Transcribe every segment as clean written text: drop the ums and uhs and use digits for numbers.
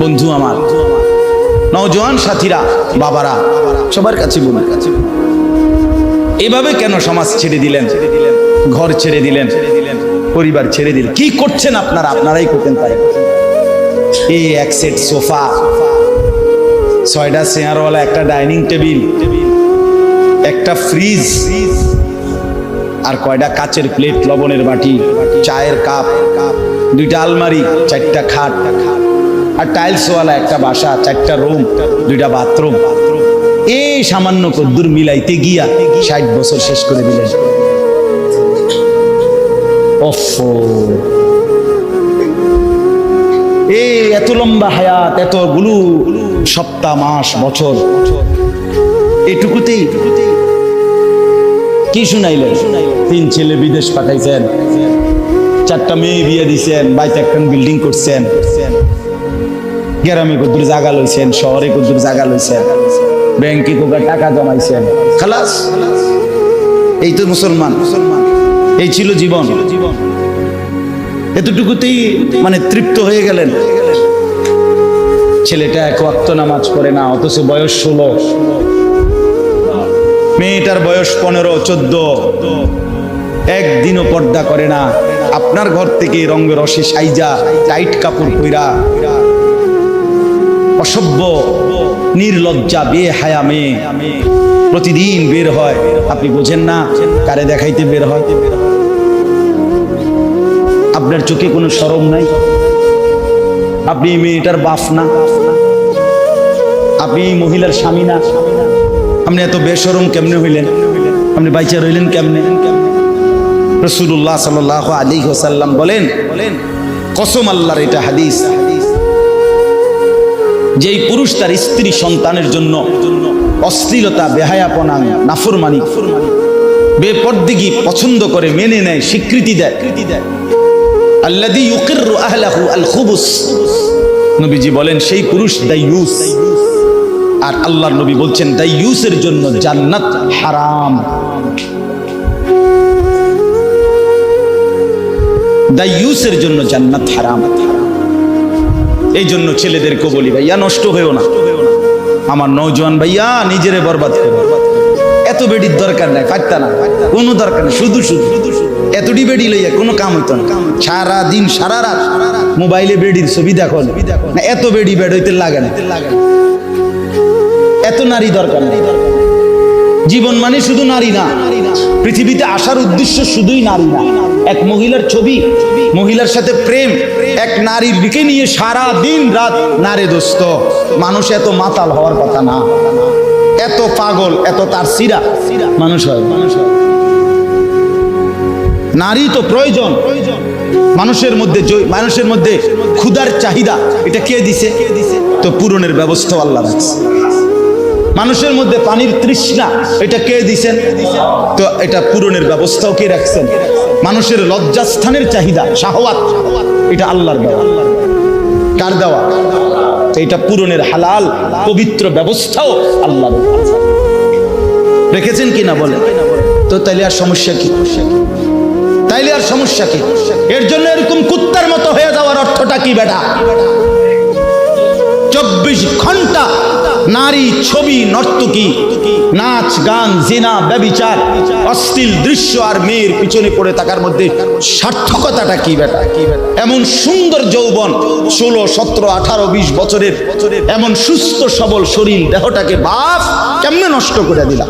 বন্ধু আমার, নওজোয়ান সাথীরা, বাবারা, সবার কাছে বলুন, এভাবে কেন সমাজ ছেড়ে দিলেন, ঘর ছেড়ে দিলেন, পরিবার ছেড়ে দিলেন? কি করছেন আপনারা? আপনারাই করতেন তাই। এই এক সেট সোফা, 6টা চেয়ারওয়ালা, একটা ডাইনিং টেবিল, একটা ফ্রিজ, আর কয়টা কাচের প্লেট, লবণের বাটি, চায়ের কাপ, 2টা আলমারি, 4টা খাট, আর টাইলসওয়ালা একটা বাসা, 4টা রুম, 2টা বাথরুম। এই সামান্য কদ্দুর মিলাইতে গিয়া 60 বছর শেষ করে দিলেন। এই এত লম্বা হায়াত, এতগুলো সপ্তাহ, মাস, বছর, এটুকুতেই কি শুনাইলেন? 3 ছেলে বিদেশ পাঠাইছেন, 4টা মেয়ে বিয়ে দিছেন, বাইতে একটা বিল্ডিং করছেন, গ্রামে কদ্দুর জায়গা লইছেন, শহরে কদ্দুর জায়গা লইছেন, ব্যাংকে কোকা টাকা জমাইছেন, খালাস। এই তো মুসলমান, এই ছিল জীবন। এতটুকুতেই মানে তৃপ্ত হয়ে গেলেন। ছেলেটা 1 ওয়াক্ত নামাজ পড়ে না, অথচ বয়স 16, মেয়েটার বয়স 15-14, একদিনও পর্দা করে না। আপনার ঘর থেকে রঙে রসে সাইজা, টাইট কাপড় পইরা, অসভ্য, নির্লজ্জা, বেহায়া মেয়ে প্রতিদিন বের হয়। আপনি বোঝেন না কারে দেখাইতে বের হয়? আপনার চোখে কোনো শরম নাই? আপনি মেয়েটার বাপ না? আপনি মহিলার স্বামী না? আপনি এত বেশরম কেমনে হইলেন? আপনি বাইচা রইলেন কেমনে? রাসূলুল্লাহ সাল্লাল্লাহু আলাইহি ওয়াসাল্লাম বলেন, কসম আল্লাহর, এটা হাদিস, যেই পুরুষ তার স্ত্রী সন্তানের জন্য অশ্লীলতা, বেহায়াপনা, নাফরমানি, বেপরদিগি পছন্দ করে, মেনে নেয়, স্বীকৃতি দেয়, আল্লাযী ইউকিররু আহলাহু আল খুবুস, নবীজি বলেন সেই পুরুষ দাইয়ুস। আর আল্লাহর নবী বলছেন দাইয়ুসের জন্য জান্নাত হারাম। দাইয়ুসের জন্য জান্নাত হারাম। এই জন্য ছেলেদেরকে বলি, ভাইয়া নষ্ট হয়েও না। আমার নওজোয়ান ভাইয়া, নিজেরে বরবাদ করো। এত বেডির দরকার নাই, পারতা না, কোনো দরকার নেই। শুধু এতটি বেডি লইয়া কোনো কাম হইতো না। সারা দিন সারা রাত মোবাইলে বেডির ছবি দেখো না, এত বেডি বেড হইতে লাগে না। এত নারী দরকার নেই। জীবন মানে শুধু নারী না, পৃথিবীতে আসার উদ্দেশ্য শুধুই নারী না। এক মহিলার ছবি, মহিলার সাথে প্রেম, এক নারীর দিকে নিয়ে সারা দিন রাত। নারে দোস্ত, মানুষ এত মাতাল হওয়ার কথা না, এত পাগল, এত তার সিরা মানুষ হয়। নারী তো প্রয়োজন মানুষের মধ্যে ক্ষুধার চাহিদা, এটা কে দিছে? তো পূরণের ব্যবস্থা আল্লাহ রাখছে। মানুষের মধ্যে পানির তৃষ্ণা, এটা কে দিছেন? তো এটা পূরণের ব্যবস্থাও কে রাখছেন? মানুষের লজ্জাস্থানের চাহিদা, শাহওয়াত, এটা আল্লাহর দেওয়া। কার দেওয়া? তো এটা পূরণের হালাল পবিত্র ব্যবস্থাও আল্লাহ রেখেছেন কিনা বলেন? তো তাইলে আর সমস্যা কি? এর জন্য এরকম কুত্তার মতো হয়ে যাওয়ার অর্থটা কি বেটা? 24 ঘন্টা নারী, ছবি, নর্তকী, নাচ, গান, জিনা, ব্যভিচার, অশ্লীল দৃশ্য আর মেয়ের পিছনে পড়ে থাকার মধ্যে সার্থকতাটা কি বেটা? এমন সুন্দর যৌবন, 16, 17, 18, 20 বছরের এমন সুস্থ সবল শরীর, দেহটাকে বাপ কেমনে নষ্ট করে দিলা?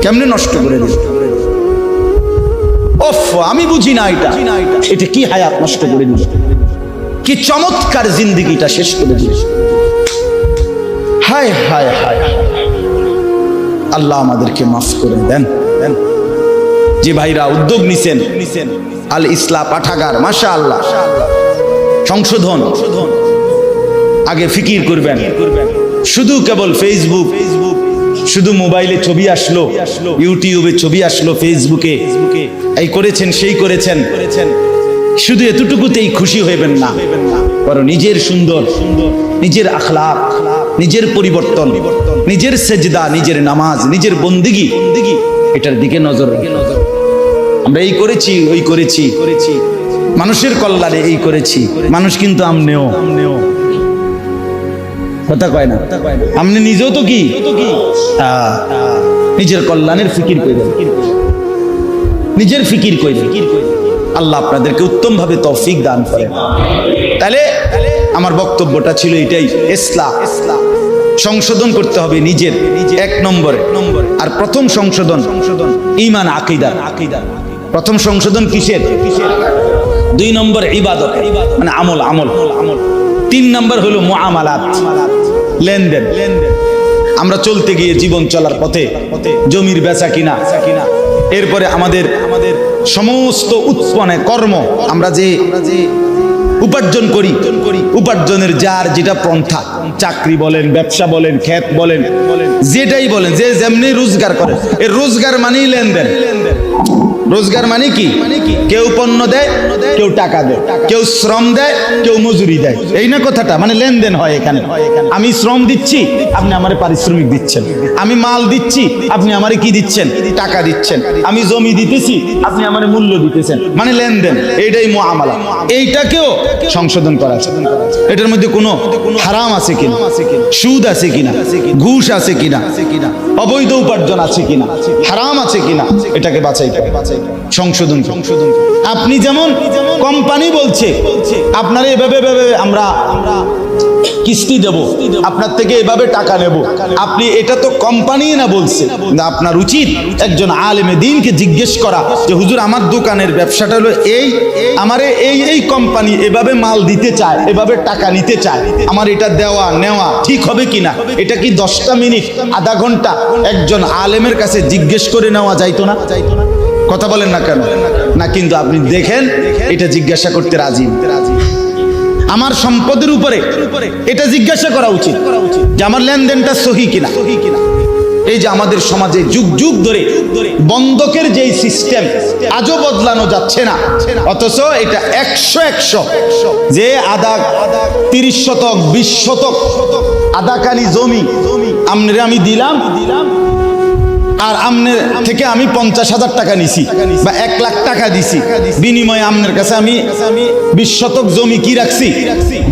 কেমনে নষ্ট করে দিল? আমি বুঝি না এটা কি হায়াত নষ্ট করে দিল, কি চমৎকার জিন্দেগিটা শেষ করে দিল। হায় হায় হায়, আল্লাহ আমাদেরকে মাফ করে দেন। যে ভাইরা উদ্যোগ নিছেন, আল ইসলাহ পাঠাগার, মাশাআল্লাহ, সংশোধন, আগে ফিকির করবেন। শুধু কেবল ফেসবুক, শুধু মোবাইলে ছবি আসলো, ইউটিউবে ছবি আসলো, ফেসবুকে এই করেছেন সেই করেছেন, শুধু এতটুকুতেই খুশি হইবেন না। বরং নিজের সুন্দর, নিজের আখলাক, নিজের পরিবর্তন, নিজের সেজদা, নিজের নামাজ, নিজের বন্দিগি, এটার দিকে নজর রাখেন। আমরা এই করেছি, ওই করেছি, মানুষের কল্যাণে এই করেছি, মানুষ কিন্তু আমনেও কথা কয় না, আপনি নিজেও তো কি নিজের কল্যাণের ফিকির করে, নিজের ফিকির করে। আল্লাহ আপনাদেরকে উত্তম ভাবে তৌফিক দান করে। তাহলে আমার বক্তব্যটা ছিল এটাই, ইসলাহ সংশোধন করতে হবে নিজের, এক নম্বরে। আর প্রথম সংশোধন ঈমান আকীদা। প্রথম সংশোধন কিসের? 2 নম্বর ইবাদত, মানে আমল। 3 নম্বর হলো মুআমালাত, লেনদেন। আমরা চলতে গিয়ে জীবন চলার পথে জমির বেচা কিনা, এরপরে আমাদের সমস্ত উৎপন্ন কর্ম, আমরা যে উপার্জন করি, উপার্জনের যার যেটা পন্থা, চাকরি বলেন, ব্যবসা বলেন, ক্ষেত বলেন, যেটাই বলেন, যে যেমনি রোজগার করে, এর রোজগার মানেই লেনদেন। রোজগার মানে কি? কেউ পণ্য দেয়, কেউ টাকা দেয়, কেউ শ্রম দেয়, কেউ মজুরি দেয়, এই না কথাটা? মানে লেনদেন হয় এখানে। আমি শ্রম দিচ্ছি, আপনি আমারে পারিশ্রমিক দিচ্ছেন। আমি মাল দিচ্ছি, আপনি আমারে কি দিচ্ছেন? টাকা দিচ্ছেন। আমি জমি দিতেছি, আপনি আমারে মূল্য দিতেছেন, মানে লেনদেন। এইটাই মুআমালা। এইটাকেও সংশোধন করা আছে। এটার মধ্যে কোনো হারাম আছে কিনা, সুদ আছে কিনা, ঘুষ আছে কিনা, অবৈধ উপার্জন আছে কিনা, হারাম আছে কিনা, এটাকে বাছাইতে সংশোধন। আপনি যেমন কোম্পানি বলছে আপনারা এভাবে আমরা কিস্তি দেব, আপনার থেকে এভাবে টাকা নেব, আপনি এটা তো কোম্পানি না বলছে। আপনার উচিত একজন আলেমে দ্বীনকে জিজ্ঞেস করা যে হুজুর আমার দোকানের ব্যবসাটা হলো এই, আমারে এই কোম্পানি এভাবে মাল দিতে চায়, এভাবে টাকা নিতে চায়, আমার এটা দেওয়া নেওয়া ঠিক হবে কিনা? এটা কি 10টা মিনিট, আধা ঘন্টা একজন আলেমের কাছে জিজ্ঞেস করে নেওয়া যাইতো না? কথা বলেন না কেন? না, কিন্তু আপনি দেখেন এটা জিজ্ঞাসা করতে রাজি। আমার সম্পদের উপরে এটা জিজ্ঞাসা করা উচিত যে আমার লেনদেনটা সহি কিনা। এই যে আমাদের সমাজে যুগ যুগ ধরে বন্ধকের যেই সিস্টেম আজও বদলানো যাচ্ছে না, অথচ এটা 100 যে আধা 30 শতক 20 শতক আধাখানি জমি আমনে আমি দিলাম, আর আমনের থেকে আমি 50,000 টাকা নিছি বা 1 লাখ টাকা দিছি, বিনিময়ে আমনের কাছে আমি 20 শতক জমি কি রাখছি?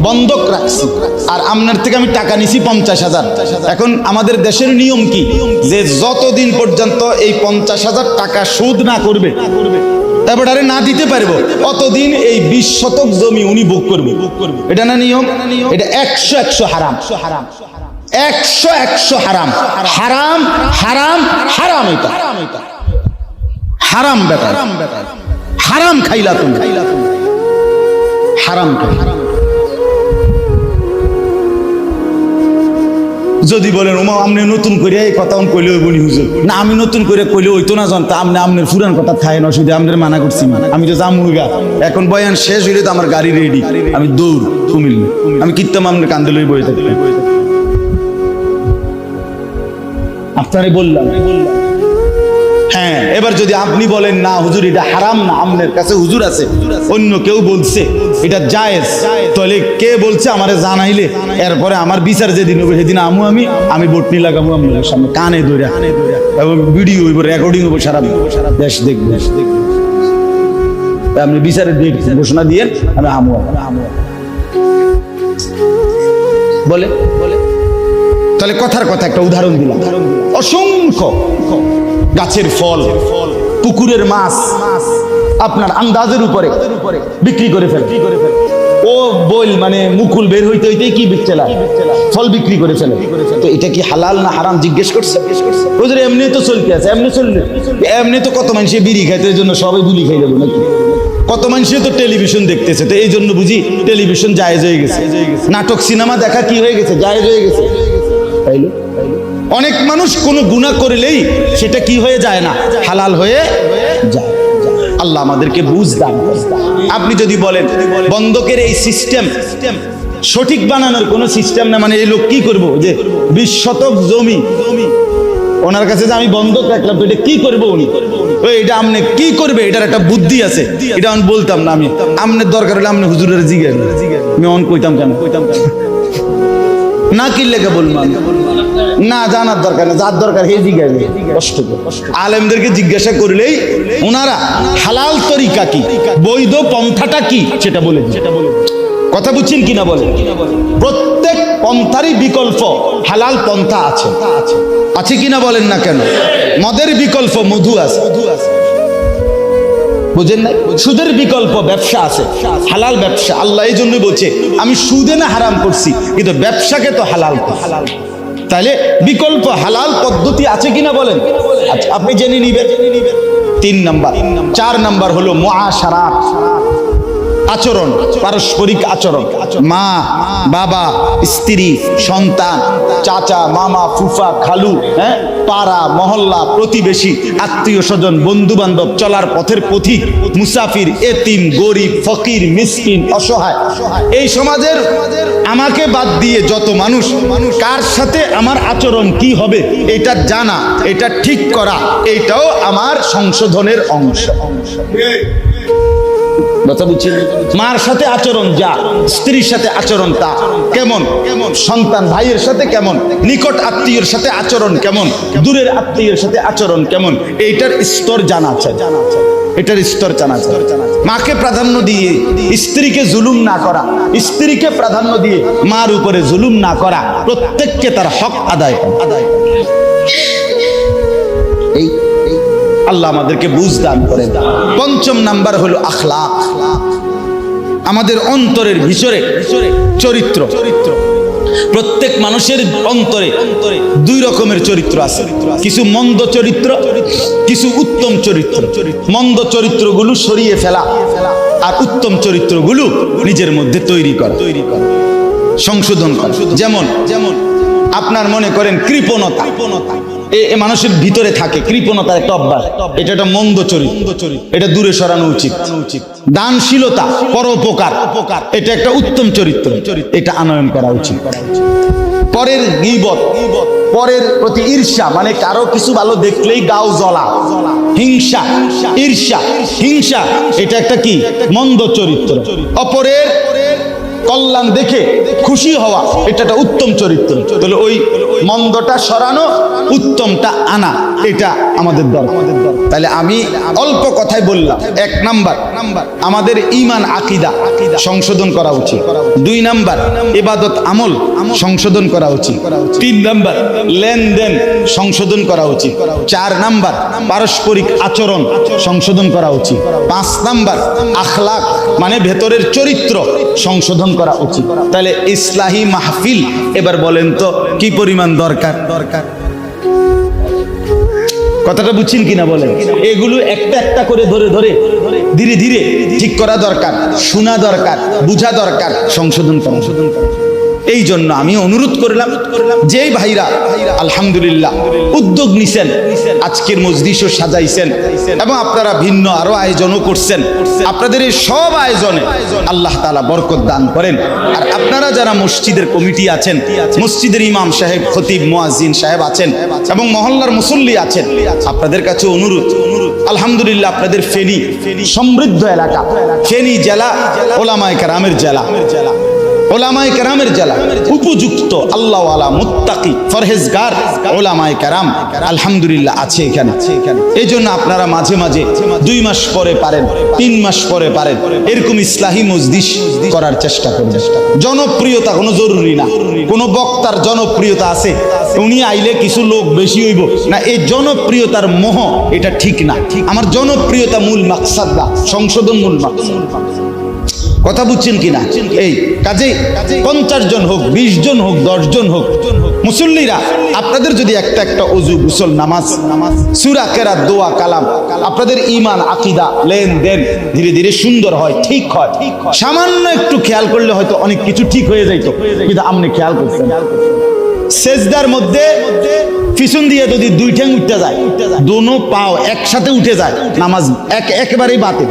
বন্ধক রাখছি। আর আমনের থেকে আমি টাকা নিছি 50,000। এখন আমাদের দেশের নিয়ম কি? যে যতদিন পর্যন্ত এই 50,000 টাকা সুদ না করবে, তারপরে না দিতে পারবো, অতদিন এই 20 শতক জমি উনি ভোগ করবে। এটা না নিয়ম? এটা 100 হারাম। 100 হারাম, হারাম হারাম হারাম। এটা হারাম ব্যাপার, হারাম খাইলা তুমি, হারাম খাই। যদি বলেন ওমা আপনি নতুন করে এই কথা কইলে ওই বলি হুজুর, না আমি নতুন করে কইলে ওইতো না জানতা, আপনি আপনার পুরান কথা খায় না, অসুবিধা, আপনাদের মানা করছি, আমি তো জামুগা। এখন বয়ান শেষ হইলে তো আমার গাড়ি রেডি, আমি দৌড় কুমিল্লা, আমি কিত্তাম আপনার কান্দে লই বই থাকি। আপনারে বললাম। হ্যাঁ, এবার যদি আপনি বলেন না হুজুর এটা হারাম না, আপনার কাছে হুজুর আছে, অন্য কেউ বলছে এটা জায়েজ, তাহলে কে বলছে আমারে জানাইলে এরপরে আমার বিচার যেদিন হবে সেদিন আমি বটনি লাগাবো আপনাদের সামনে, কানে ধরে, এবং ভিডিও হইব, রেকর্ডিং হইব, সারা দেশ দেখবে। আপনি বিচারের ডেট ঘোষণা দিয়ে আমি আমু বলে। তাহলে কথার কথা একটা উদাহরণ দিলাম। অসংখ্য গাছের ফল, পুকুরের মাছ আপনার আন্দাজের উপরে বিক্রি করে ফেলে। ও বল মানে মুকুল বের হইতে হইতেই কি বিকচেলা ফল বিক্রি করে ফেলে। তো এটা কি হালাল না হারাম জিজ্ঞেস করছে? ওদের এমনি তো চলতে আছে, এমনি চললে এমনি তো কত মানুষে বিড়ি খাইতে, এই জন্য সবাই বিড়ি খাই যাবো নাকি? কত মানুষে তো টেলিভিশন দেখতেছে, তো এই জন্য বুঝি টেলিভিশন জায়েজ হয়ে গেছে। নাটক সিনেমা দেখা কি হয়ে গেছে? জায়েজ হয়ে গেছে। অনেক মানুষ কোনো গুনাহ করলেই সেটা কি হয়ে যায় না, হালাল হয়ে যায়। আল্লাহ আমাদেরকে বুঝ দান। আপনি যদি বলেন বন্ধকের এই সিস্টেম সঠিক বানানোর কোনো সিস্টেম না, মানে এই লোক কি করবো যে 20 শতক জমি ওনার কাছে যে আমি বন্ধক রাখলাম, তো এটা কি করবো উনি? এটা আপনি কি করবে, এটার একটা বুদ্ধি আছে, এটা আমি বলতাম না। আমি আপনার দরকার হলে আপনি হুজুরের জিজ্ঞেস, আমি অন কইতাম কেন না কি লেগে বলবো। না জানার দরকার না, যার দরকার হে জিজ্ঞাসা কষ্ট করে। আলেমদেরকে জিজ্ঞাসা করলেই ওনারা হালাল তরিকা কি, বৈধ পন্থাটা কি সেটা বলে দিন। কথা বুঝছেন কিনা বলেন? প্রত্যেক পন্থারই বিকল্প হালাল পন্থা আছে, আছে কিনা বলেন না কেন? মদের বিকল্প মধু আছে, বুঝেন না? সুদের বিকল্প ব্যবসা আছে, হালাল ব্যবসা। আল্লাহ এই জন্য বলছে আমি সুদে না হারাম করছি, কিন্তু ব্যবসাকে তো হালাল করছি। তাহলে বিকল্প হালাল পদ্ধতি আছে কিনা বলেন? আচ্ছা, আপনি জেনে নিবেন। 3 নাম্বার। 4 নাম্বার হলো মুআশারাত, আচরণ, পারস্পরিক আচরণ। মা, বাবা, স্ত্রী, সন্তান, চাচা, মামা, ফুফা, খালু, হ্যাঁ, পাড়া, মহল্লা, প্রতিবেশী, আত্মীয় স্বজন, বন্ধু বান্ধব, চলার পথের পথিক, মুসাফির, এতিম, গরিব, ফকির, মিসকিন, অসহায়, এই সমাজের আমাকে বাদ দিয়ে যত মানুষ, কার সাথে আমার আচরণ কি হবে এটা জানা, এটা ঠিক করা, এটাও আমার সংশোধনের অংশ। কথা বুঝছেন? মার সাথে আচরণ যা, স্ত্রীর সাথে আচরণ তা কেমন, সন্তান ভাইয়ের সাথে কেমন, নিকট আত্মীয়ের সাথে আচরণ কেমন, দূরের আত্মীয়ের সাথে আচরণ কেমন, এইটার স্তর জানা চাই, এটার স্তর জানা চাই। মাকে প্রাধান্য দিয়ে স্ত্রীকে জুলুম না করা, স্ত্রীকে প্রাধান্য দিয়ে মার উপরে জুলুম না করা, প্রত্যেককে তার হক আদায় করা। এই আল্লাহ আমাদেরকে বুঝ দান করেন। 5 নাম্বার হলো আখলাক, আমাদের অন্তরের ভিতরে চরিত্র। প্রত্যেক মানুষের অন্তরে 2 রকমের চরিত্র আছে, কিছু মন্দ চরিত্র, কিছু উত্তম চরিত্র। মন্দ চরিত্রগুলো সরিয়ে ফেলা, আর উত্তম চরিত্রগুলো নিজের মধ্যে তৈরি করা, সংশোধন করা। যেমন আপনার মনে করেন কৃপণতা, এ মানুষের ভিতরে থাকে, কৃপণতার একটা অভ্যাস, এটা একটা মন্দ চরিত্র, এটা দূরে সরানো উচিত। দানশীলতা, পরোপকার, এটা একটা উত্তম চরিত্র, এটা আনয়ন করা উচিত। পরের গীবত, পরের প্রতি ঈর্ষা, মানে কারো কিছু ভালো দেখলেই গাও জ্বলা, হিংসা, ঈর্ষা, হিংসা, এটা একটা কি মন্দ চরিত্র। অপরের কল্যাণ দেখে খুশি হওয়া, এটা একটা উত্তম চরিত্র। তাহলে ওই মন্দটা সরানো, উত্তমটা আনা, এটা আমাদের দরকার। তাহলে আমি অল্প কথায় বললাম, 1 নাম্বার আমাদের ঈমান আকীদা সংশোধন করা উচিত। 2 নাম্বার ইবাদত আমল সংশোধন করা উচিত। 3 নাম্বার লেনদেন সংশোধন করা উচিত। 4 নাম্বার পারস্পরিক আচরণ সংশোধন করা উচিত। 5 নাম্বার আখলাক, মানে ভেতরের চরিত্র সংশোধন করা উচিত। তাহলে ইসলাহি মাহফিল এবার বলেন তো কি পরিমাণ দরকার? কথাটা বুঝছেন কিনা বলেন? এগুলো একটা একটা করে ধরে ধরে ধীরে ধীরে ঠিক করা দরকার, শোনা দরকার, বুঝা দরকার, সংশোধন করা। এই জন্য আমি অনুরোধ করলাম, যেই ভাইরা আলহামদুলিল্লাহ উদ্যোগ নিছেন, আজকের মজলিসও সাজাইছেন এবং আপনারা ভিন্ন আরো আয়োজনও করছেন, আপনাদের এই সব আয়োজনে আল্লাহ তাআলা বরকত দান করেন। আর আপনারা যারা মসজিদের কমিটি আছেন, মসজিদের ইমাম সাহেব, খতিব, মুয়াজ্জিন সাহেব আছেন এবং মহল্লার মুসল্লি আছেন, আপনাদের কাছে অনুরোধ, আলহামদুলিল্লাহ আপনাদের ফেনী সমৃদ্ধ এলাকা, ফেনী জেলা ওলামায়ে কেরামের জেলা, ওলামায়ে কেরামের জেলা, উপযুক্ত আল্লাহওয়ালা মুত্তাকি ফরহেজগার ওলামায়ে কেরাম আলহামদুলিল্লাহ আছে এখানে। এই জন্য আপনারা মাঝে মাঝে 2 মাস পরে পারেন, 3 মাস পরে পারেন, এরকম ইসলাহি মজলিস করার চেষ্টা করবেন। জনপ্রিয়তা কোনো জরুরি না, কোনো বক্তার জনপ্রিয়তা আছে, উনি আইলে কিছু লোক বেশি হইব না, এই জনপ্রিয়তার মোহ এটা ঠিক না। আমার জনপ্রিয়তা মূল মাকসাদ না, সংশোধন মূল মাকসাদ। কথা বুঝছেন কিনা? এই কাজেই 50 জন হোক, 20 জন হোক, 10 জন হোক, মুসল্লিরা আপনাদের যদি একটা একটা ওযু, গোসল, নামাজ, সূরা, কেরাত, দোয়া, কালাম, আপনাদের ঈমান, আকীদা, লেনদেন ধীরে ধীরে সুন্দর হয়, ঠিক হয়, সামান্য একটু খেয়াল করলে হয়তো অনেক কিছু ঠিক হয়ে যাইত, কিন্তু আপনি খেয়াল করছেন সেজদার মধ্যে পিছন দিয়ে যদি 2 ঠ্যাং উঠতে যায়, দোনো পাও একসাথে উঠে যায়, নামাজ একেবারেই বাতিল,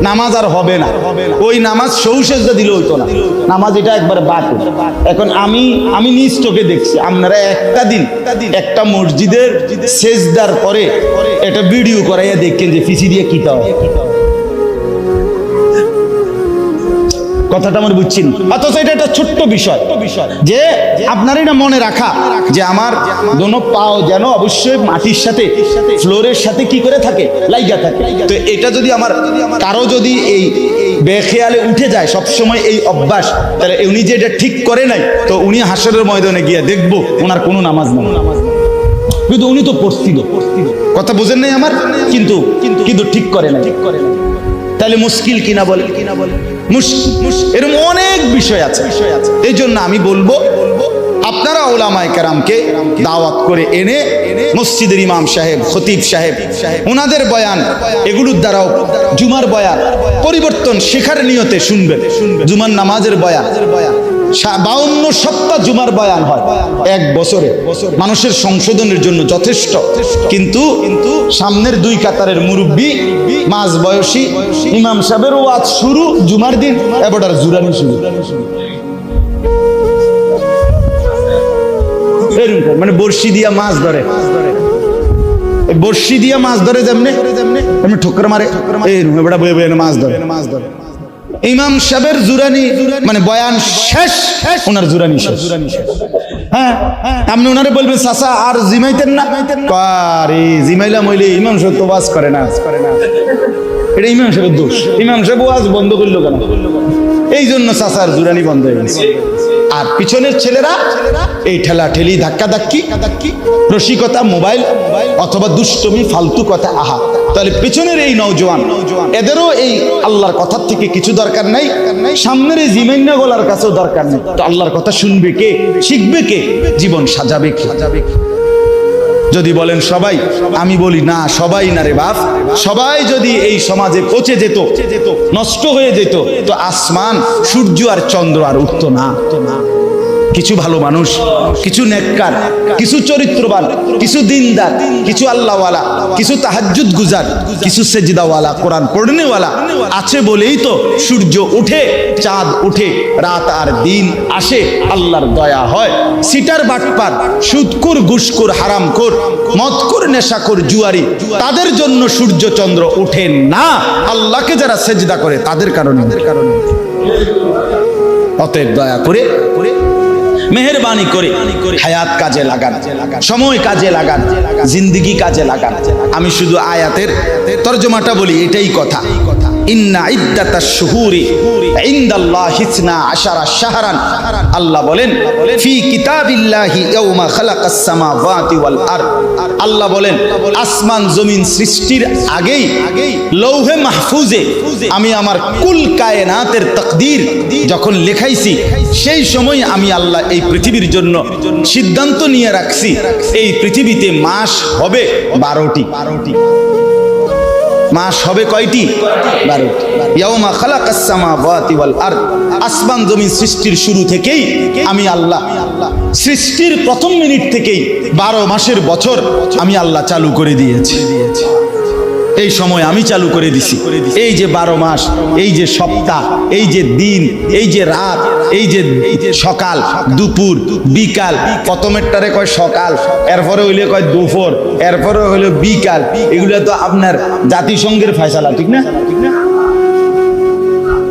নামাজ আর হবে না। ওই নামাজ সৌসেজদা দিলে হইতো না, নামাজ এটা একবার বাতিল। এখন আমি নিজ চোখে দেখছি, আপনারা একটা দিন একটা মসজিদের সেজদার পরে এটা ভিডিও করাইয়া দেখেন যে পিছি দিয়ে কি হয়। কথাটা আমার বুঝছেন? অথচ এটা একটা ছোট্ট বিষয় যে আপনার এটা মনে রাখা যে আমার দোনো পাও যেন অবশ্যই মাটির সাথে ফ্লোরের সাথে কি করে থাকে, লাইগা থাকে। তো এটা যদি আমার কারো যদি এই বেখেয়ালে উঠে যায় সবসময় এই অভ্যাস, তাহলে উনি যে এটা ঠিক করে নাই, তো উনি হাসরের ময়দানে গিয়ে দেখবো ওনার কোনো নামাজ নেই, কিন্তু উনি তো পড়ছিল। কথা বুঝেন নাই আমার? কিন্তু কিন্তু ঠিক করে না। তাহলে মুশকিল কিনা বলে, এরকম অনেক বিষয় আছে। এই জন্য আমি বলবো আপনারা উলামায়ে কেরামকে দাওয়াত করে এনে মসজিদের ইমাম সাহেব, খতিব সাহেব, ওনাদের বয়ান এগুলোর দ্বারাও জুমার বয়ান পরিবর্তন শেখার নিয়তে শুনবেন। জুমার নামাজের বয়ান 52 সপ্তাহ জুমার বয়ান হয় এক বছরে, মানুষের সংশোধনের জন্য যথেষ্ট। কিন্তু সামনের 2 কাতারের মুরব্বী মাঝ বয়সী ইমাম সাহেবের ওয়াজ শুরু জুমার দিন, এবার জুরানি শুরু, মানে বর্ষি দিয়া মাছ ধরে, বর্ষি দিয়া মাছ ধরে যেমনে এমনি ঠোকর মারে, এবার বয়ে বয়ে মাছ ধরে। ইমাম সাহেবের জুরানি মানে বয়ান শেষ, ওনার জুরানি শেষ। হ্যাঁ, আপনি ওনারে বলবেন চাচা আর জিমাইতেন না, আরে জিমাইলাম হইলে ইমাম সাহেব তো ওয়াজ করে না, এটা ইমাম সাহেবের দোষ। ইমাম সাহেব ওয়াজ বন্ধ করলো কেন? এই জন্য চাচার জুরানি বন্ধ হয়ে গেছে। আর পিছনের ছেলেরা এই ঠেলা ঠেলি, ধাক্কা ধাক্কি, রসিকতা, মোবাইল অথবা দুষ্টমি, ফালতু কথা। আহা, তাহলে পিছনের এই নওজোয়ান এদেরও এই আল্লাহর কথার থেকে কিছু দরকার নাই, সামনের এই জিমাইনা গলার কাছেও দরকার নেই। তো আল্লাহর কথা শুনবে কে, শিখবে কে, জীবন সাজাবে কে? যদি বলেন সবাই, আমি বলি না, সবাই না রে বাপ। সবাই যদি এই সমাজে পচে যেত, নষ্ট হয়ে যেত, তো আসমান, সূর্য আর চন্দ্র আর উঠতো না। কিছু ভালো মানুষ, কিছু নেককার, কিছু চরিত্রবান, কিছু দিনদার, কিছু আল্লাহওয়ালা, কিছু তাহাজ্জুদ গুজার, কিছু সেজদাওয়ালা, কোরআন পড়নেওয়ালা আছে বলেই তো সূর্য উঠে, চাঁদ উঠে, রাত আর দিন আসে, আল্লাহর দয়া হয়। সিটার বাটপার, সুদখোর, ঘুষখোর, হারামখোর, মদখোর, নেশাখোর, জুয়ারি, তাদের জন্য সূর্য চন্দ্র ওঠে না, আল্লাহকে যারা সেজদা করে তাদের কারণে। অতএব দয়া করে, মেহেরবানি করে হায়াত কাজে লাগান, সময় কাজে লাগান, জিন্দেগি কাজে লাগান। আমি শুধু আয়াতের তরজমাটা বলি, এটাই কথা। ইন্না ইদ্দাতাশ শুহুরি ইনদাল্লাহি 12 শাহরান, আল্লাহ বলেন ফি কিতাবিল্লাহি ইয়াউমা খালাকাস সামাওয়াতি ওয়াল আরদ। আল্লাহ বলেন আসমান জমিন সৃষ্টির আগেই লৌহে মাহফুজে আমি আমার কুল কায়নাতের তাকদীর যখন লেখাইছি, সেই সময় আমি আল্লাহ এই পৃথিবীর জন্য সিদ্ধান্ত নিয়ে রাখছি এই পৃথিবীতে মাস হবে 12টি। মাস হবে কয়টি? 12টি। ইয়াউমা খালাকাস সামাওয়াতি ওয়াল আরদ, আসমান জমিন সৃষ্টির শুরু থেকেই আমি আল্লাহ সৃষ্টির প্রথম মিনিট থেকেই 12 মাসের বছর আমি আল্লাহ চালু করে দিয়েছি। এই সময় আমি চালু করে দিছি। এই যে 12 মাস, এই যে সপ্তাহ, এই যে দিন, এই যে রাত, এই যে সকাল, দুপুর, বিকাল, প্রথমেরটারে কয় সকাল, এরপরে হইলে কয় দুপুর, এরপরে হইলো বিকাল। এগুলো তো আপনার জাতিসংঘের ফয়সালা, ঠিক না?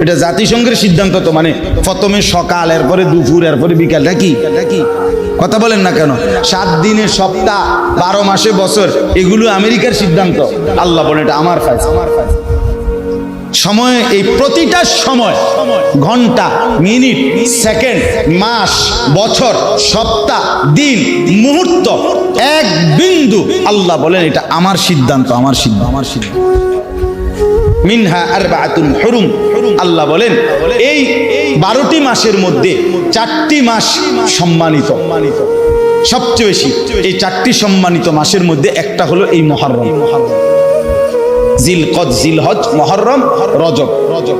এটা জাতিসংঘের সিদ্ধান্ত। তো মানে প্রথমে সকাল, এরপরে দুপুর, এরপরে বিকালটা কি? কথা বলেন না কেন? 7 দিনের সপ্তাহ, 12 মাসে বছর, এগুলো আমেরিকার সিদ্ধান্ত। আল্লাহ বলেন এটা আমার ফয়সালা। সময়, এই প্রতিটা সময়, ঘন্টা, মিনিট, সেকেন্ড, মাস, বছর, সপ্তাহ, দিন, মুহূর্ত, এক বিন্দু, আল্লাহ বলেন এটা আমার সিদ্ধান্ত, আমার সিদ্ধান্ত, আমার সিদ্ধান্ত। মিনহা আরবাআতুন হুরুম, আল্লাহ বলেন এই 12টি মাসের মধ্যে 4টি মাস সম্মানিত, সবচেয়ে বেশি। এই 4টি সম্মানিত মাসের মধ্যে একটা হলো এই মুহররম, জিলকদ, জিলহজ, মুহররম, রজব।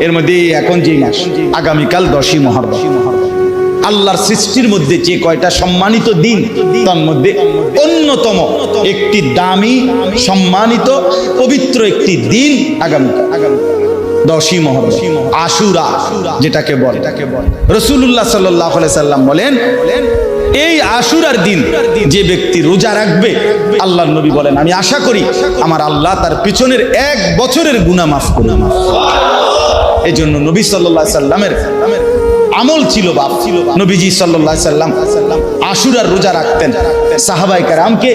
এর মধ্যে এখন যে মাস, আগামীকাল 10ই মুহররম। আল্লাহর সৃষ্টির মধ্যে যে কয়টা সম্মানিত দিন, তার মধ্যে অন্যতম একটি দামি, সম্মানিত, পবিত্র একটি দিন আগামীকাল 10ই মুহররম, আশুরা যেটাকে বলে। রাসূলুল্লাহ সাল্লাল্লাহু আলাইহি সাল্লাম বলেন এই আশুরার দিন যে ব্যক্তি রোজা রাখবে, আল্লাহর নবী বলেন আমি আশা করি আমার আল্লাহ তার পিছনের 1 বছরের গুনাহ মাফ করবেন। এই জন্য নবী সাল্লাল্লাহু আলাইহি সাল্লামের আমল ছিল বাপ। নবীজি সাল্লাল্লাহু আলাইহি সাল্লাম আশুরার রোজা রাখতেন, সাহাবায়ে কেরামকে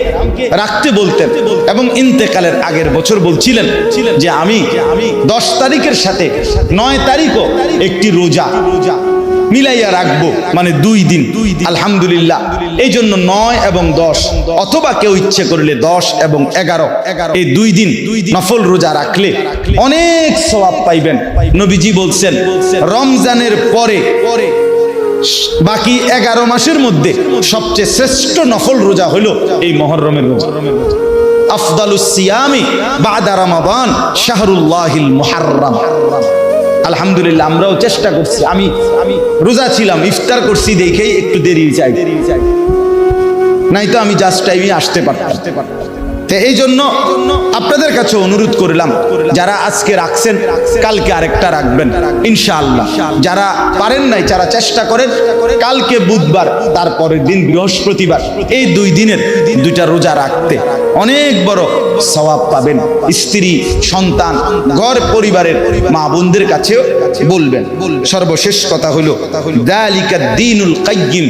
রাখতে বলতেন এবং ইন্তেকালের আগের বছর বলছিলেন যে আমি 10 তারিখের সাথে 9 তারিখও একটি রোজা মিলাইয়া রাখবো, মানে 2 দিন। আলহামদুলিল্লাহ, এই জন্য 9 এবং 10, অথবা কেউ ইচ্ছে করলে 10 এবং 11, এই 2 দিন নফল রোজা রাখলে অনেক সওয়াব পাইবেন। নবীজি বলছেন রমজানের পরে বাকি 11 মাসের মধ্যে সবচেয়ে শ্রেষ্ঠ নফল রোজা হলো এই মুহররমের রোজা। আফদালুস সিয়ামি বাদা রমাদান শাহরুল্লাহিল মুহাররম। আলহামদুলিল্লাহ, আমরাও চেষ্টা করছি। আমি রোজা ছিলাম, ইফতার করছি দেখেই একটু দেরি চাই, নাই তো আমি জাস্ট টাইমে আসতে পারতাম। তো এই জন্য আপনাদের কাছে অনুরোধ করলাম, যারা আজকে রাখছেন কালকে আরেকটা রাখবেন ইনশাআল্লাহ। যারা পারেন নাই, যারা চেষ্টা করেন কালকে বুধবার, তারপরের দিন বৃহস্পতিবার, এই 2 দিনের 2টা রোজা রাখতে অনেক বড় সওয়াব পাবেন। স্ত্রী, সন্তান, ঘর পরিবারের মা বোনদের কাছেও বলবেন। সর্বশেষ কথা হলো যালিকা দ্বীনুল কাইয়্যিম।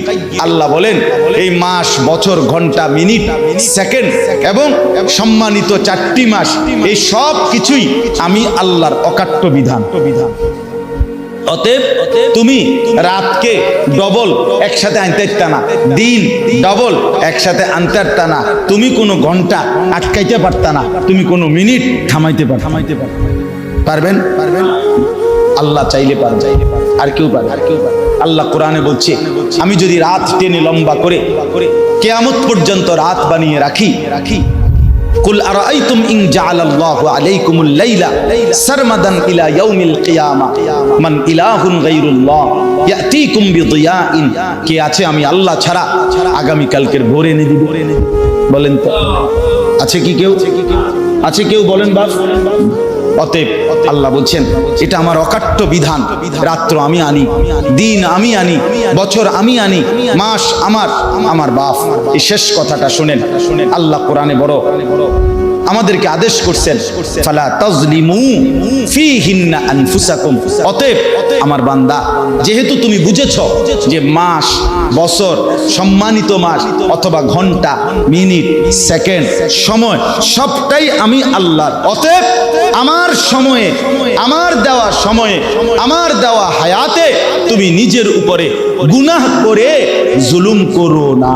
আল্লাহ বলেন এই মাস, বছর, ঘন্টা, মিনিট, সেকেন্ড এবং সম্মানিত 4টি মাস, এই সব কিছুই আমি আল্লাহর অকাট্য বিধান। অতএব তুমি রাতকে ডবল একসাথে আনতে পারতা না, দিন ডবল একসাথে আনতে পারতা না, তুমি কোনো ঘন্টা আটকাইতে পারতা না, তুমি কোনো মিনিট থামাইতে পারবেন? আল্লাহ চাইলে পারবে, আর কেউ পারবে? আল্লাহ কোরআনে বলছে আমি যদি রাত টেনে লম্বা করে কিয়ামত পর্যন্ত রাত বানিয়ে রাখি, কুল আরাআইতুম ইন জাআলাল্লাহু আলাইকুমুল লাইলা সারমাদান ইলা ইয়াউমিল কিয়ামা মান ইলাহুন গায়রুল্লাহ ইয়াতিকুম বিদিয়াইন। কে আছে আমি আল্লাহ ছাড়া আগামী কালকের ভোর এনে দিব? বলেন তো, আছে কি কেউ? আছে কেউ? বলেন বাপ। অতএব আল্লাহ বলছেন এটা আমার অকাট্য বিধান। রাত্র আমি আনি, দিন আমি আনি, বছর আমি আনি, মাস আমার বাপ। এই শেষ কথাটা শুনেন, আল্লাহ কোরআনে বড় আমাদেরকে আদেশ করছেন ফালা তাজলিমু ফীহিন্না আনফুসাকুম। অতএব আমার বান্দা, যেহেতু তুমি বুঝেছো যে মাস, বছর, সম্মানিত মাস অথবা ঘন্টা, মিনিট, সেকেন্ড, সময় সবটাই আমি আল্লাহর। অতএব আমার সময়ে, আমার দেওয়া সময়ে, আমার দেওয়া হায়াতে তুমি নিজের উপরে গুনাহ করে জুলুম করো না।